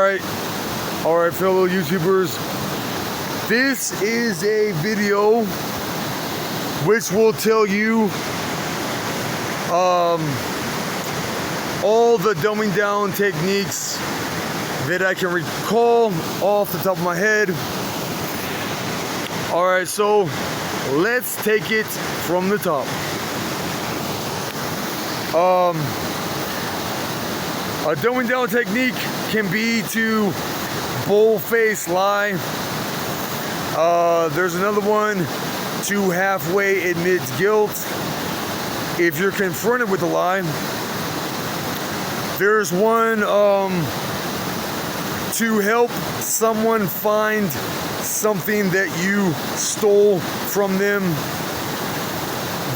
Alright, fellow YouTubers. This is a video which will tell you all the dumbing down techniques that I can recall off the top of my head. Alright, so let's take it from the top. A dumbing down technique can be to bold-faced lie. There's another one, to halfway admit guilt if you're confronted with a lie. There's one, to help someone find something that you stole from them.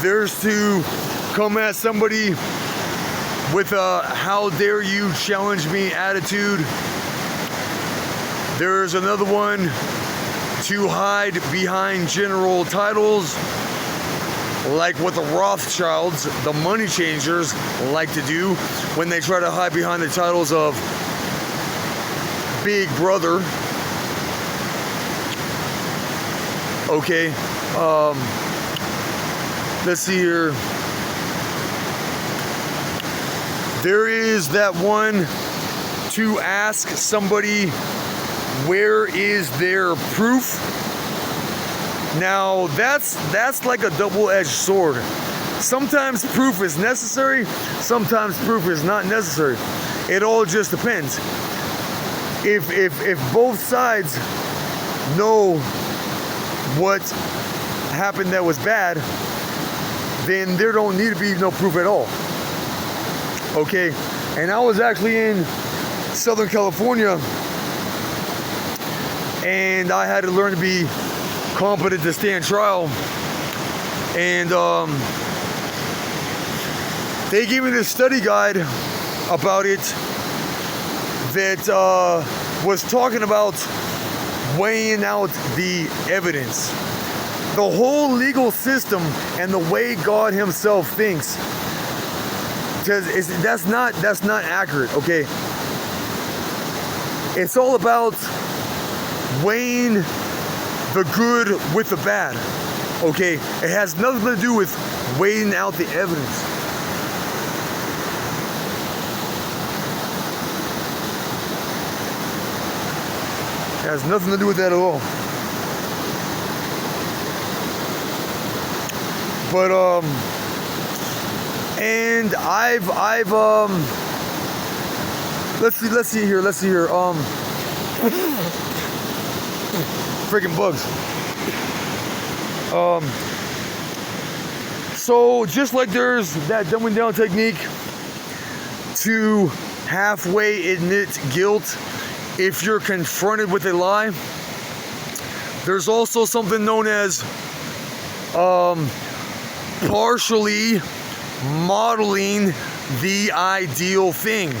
There's to come at somebody with a "how dare you challenge me" attitude. There's another one, to hide behind general titles, like what the Rothschilds, the money changers, like to do when they try to hide behind the titles of Big Brother. Okay, let's see here. There is that one, to ask somebody, where is their proof? Now that's like a double-edged sword. Sometimes proof is necessary, sometimes proof is not necessary. It all just depends. If both sides know what happened that was bad, then there don't need to be no proof at all. Okay, and I was actually in Southern California, and I had to learn to be competent to stand trial. And they gave me this study guide about it that was talking about weighing out the evidence. The whole legal system and the way God Himself thinks, because that's not accurate. Okay, it's all about weighing the good with the bad. Okay, it has nothing to do with weighing out the evidence. It has nothing to do with that at all. But and I've let's see here. Freaking bugs. So just like there's that dumbing down technique to halfway admit guilt if you're confronted with a lie, there's also something known as partially modeling the ideal thing.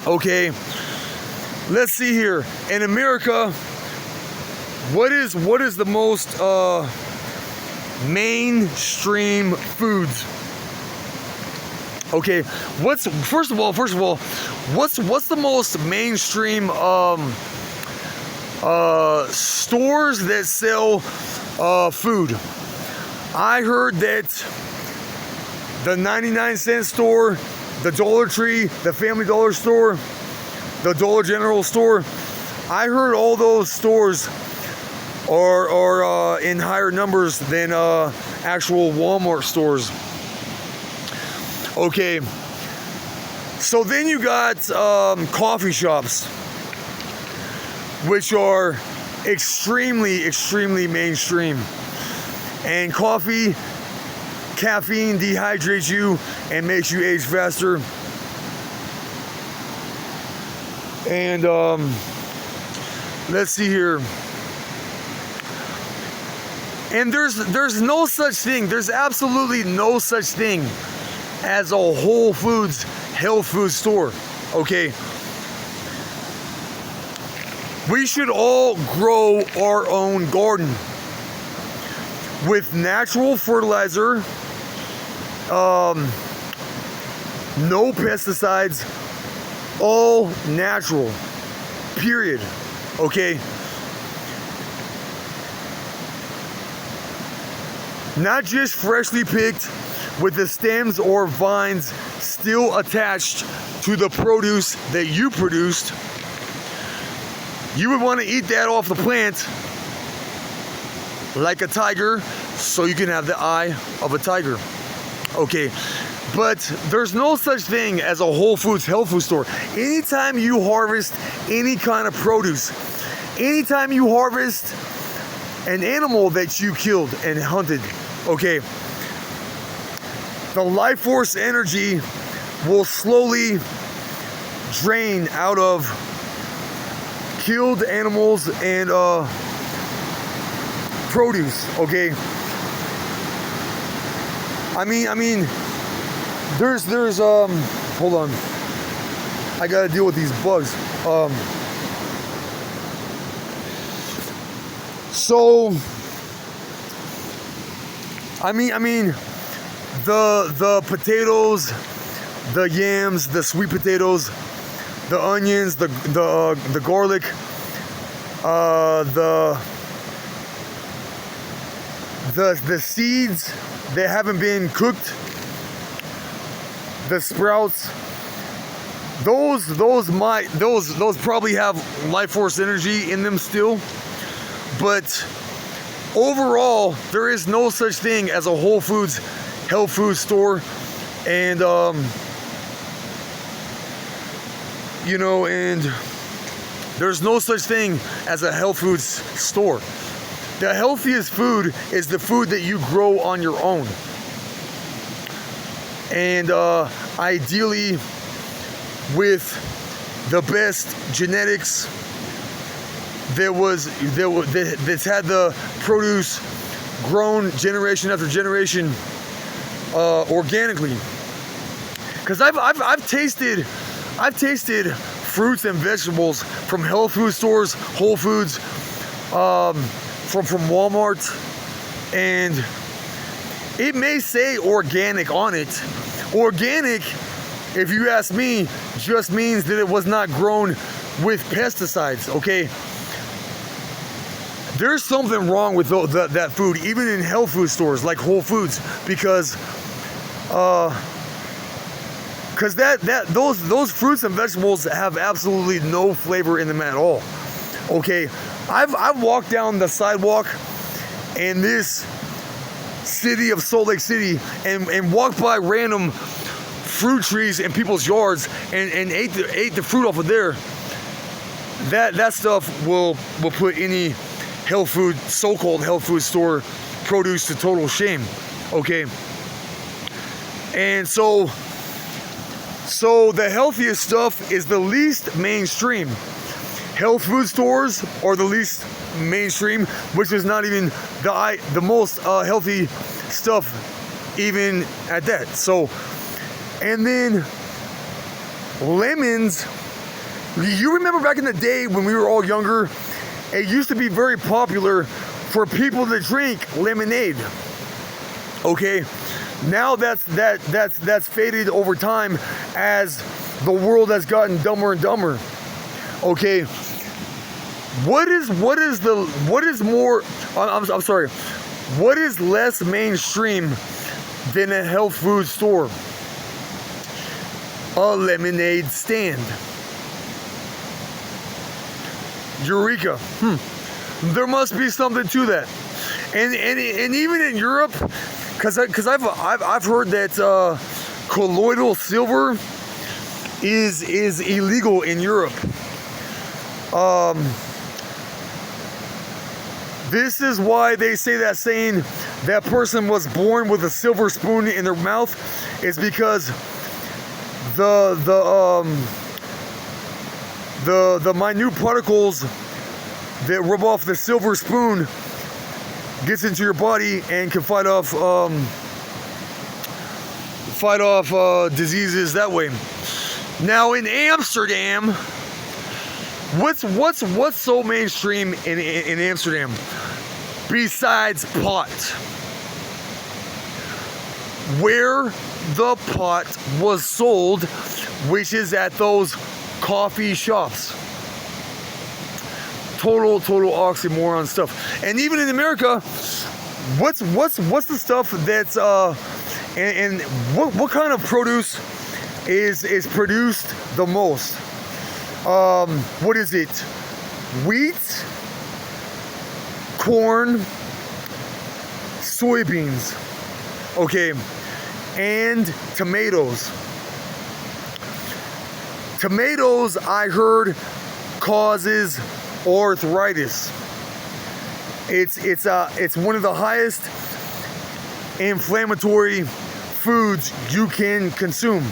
Okay, let's see here. In America, what is the most mainstream foods? Okay, first of all, what's the most mainstream stores that sell food? I heard that the 99-cent store, the Dollar Tree, the Family Dollar store, the Dollar General store, I heard all those stores are in higher numbers than actual Walmart stores. Okay, so then you got coffee shops, which are extremely mainstream. And caffeine dehydrates you and makes you age faster. And let's see here. And there's no such thing. There's absolutely no such thing as a Whole Foods health food store. Okay. We should all grow our own garden with natural fertilizer, no pesticides, all natural, period. Okay? Not just freshly picked with the stems or vines still attached to the produce that you produced. You would want to eat that off the plant like a tiger, so you can have the eye of a tiger. Okay, but there's no such thing as a Whole Foods health food store. Anytime you harvest any kind of produce, anytime you harvest an animal that you killed and hunted, okay, the life force energy will slowly drain out of killed animals and produce. Okay, I mean there's hold on, I gotta deal with these bugs. So I mean the potatoes, the yams, the sweet potatoes, the onions, the garlic, the seeds that haven't been cooked, the sprouts, those probably have life force energy in them still, but overall there is no such thing as a Whole Foods health food store. And and there's no such thing as a health foods store. The healthiest food is the food that you grow on your own, and ideally with the best genetics that's had the produce grown generation after generation organically. Because I've tasted fruits and vegetables from health food stores, Whole Foods, from Walmart, and it may say organic on it. Organic, if you ask me, just means that it was not grown with pesticides. Okay, there's something wrong with that food, even in health food stores like Whole Foods, because those fruits and vegetables have absolutely no flavor in them at all. Okay, I've walked down the sidewalk in this city of Salt Lake City and walked by random fruit trees in people's yards and ate the fruit off of there. That stuff will put any health food, so-called health food store produce to total shame. Okay, and so the healthiest stuff is the least mainstream. Health food stores are the least mainstream, which is not even the most healthy stuff, even at that. So, and then lemons. You remember back in the day when we were all younger, it used to be very popular for people to drink lemonade. Okay, now that's faded over time as the world has gotten dumber and dumber. Okay, what is less mainstream than a health food store? A lemonade stand. Eureka. There must be something to that. And even in Europe, because I've heard that colloidal silver is illegal in Europe. This is why they say that saying, that person was born with a silver spoon in their mouth, is because the minute particles that rub off the silver spoon gets into your body and can fight off diseases that way. Now in Amsterdam, what's so mainstream in Amsterdam besides pot? Where the pot was sold, which is at those coffee shops. Total oxymoron stuff. And even in America, what's the stuff that's and what kind of produce is produced the most? What is it? Wheat, corn, soybeans, okay, and tomatoes. Tomatoes, I heard, causes arthritis. It's one of the highest inflammatory foods you can consume.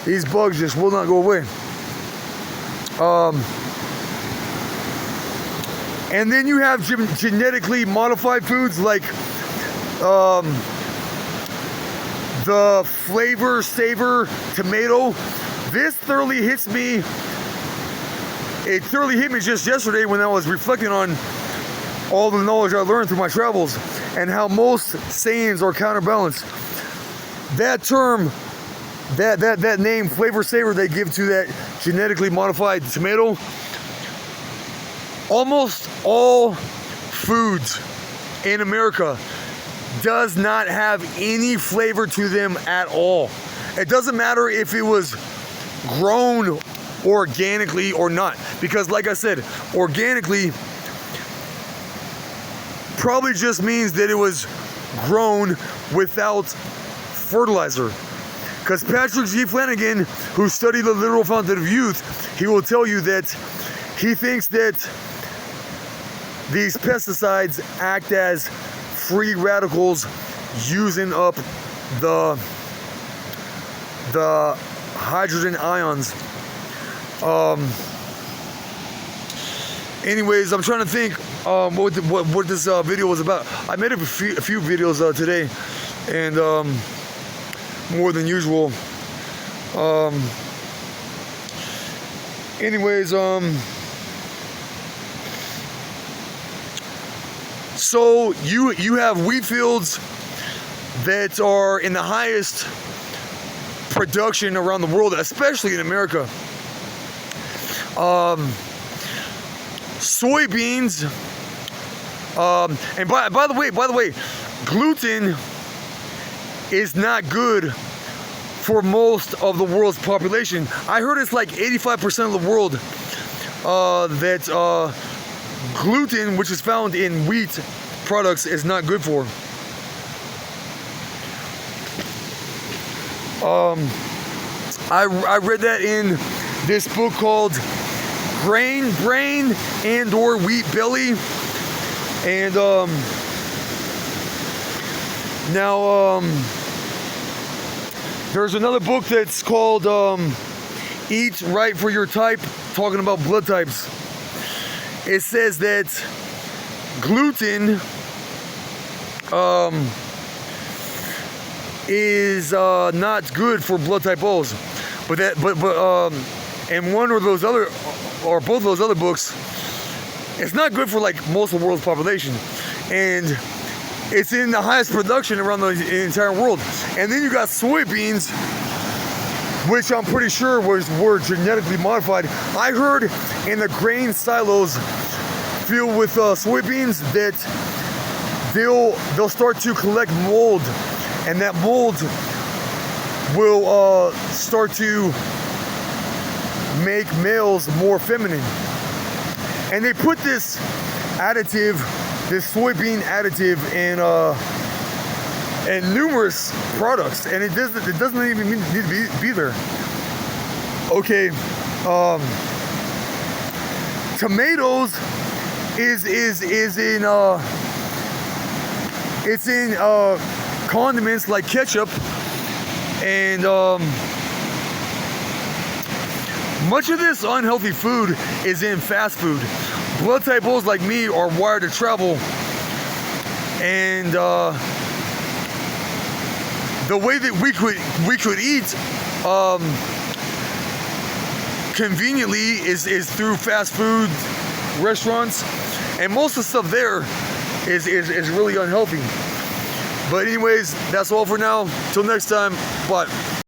These bugs just will not go away. And then you have genetically modified foods like the flavor saver tomato. This thoroughly hits me. It thoroughly hit me just yesterday when I was reflecting on all the knowledge I learned through my travels and how most sayings are counterbalanced. That term, that name, flavor saver, they give to that genetically modified tomato. Almost all foods in America does not have any flavor to them at all. It doesn't matter if it was grown organically or not, because like I said, organically probably just means that it was grown without fertilizer. Because Patrick G. Flanagan, who studied the literal fountain of youth, he will tell you that he thinks that these pesticides act as free radicals, using up the hydrogen ions. Anyways, I'm trying to think what this video was about. I made a few videos today, and more than usual. Anyways, so you have wheat fields that are in the highest production around the world, especially in America. Soybeans, and by the way, gluten is not good for most of the world's population. I heard it's like 85% of the world that gluten, which is found in wheat products, is not good for. I read that in this book called Grain Brain and or Wheat Belly, and now there's another book that's called Eat Right for Your Type, talking about blood types. It says that gluten is not good for blood type O's, but in one or those other, or both of those other books, it's not good for like most of the world's population, and it's in the highest production around the entire world. And then you got soybeans, which I'm pretty sure were genetically modified. I heard in the grain silos filled with soybeans that they'll start to collect mold, and that mold will start to make males more feminine. And they put this additive, this soybean additive, in numerous products, and it doesn't even need to be there. Okay, tomatoes is in it's in condiments like ketchup, and much of this unhealthy food is in fast food. Blood type O's like me are wired to travel, and the way that we could eat conveniently is through fast food restaurants, and most of the stuff there is really unhealthy. But anyways, that's all for now. Till next time, bye.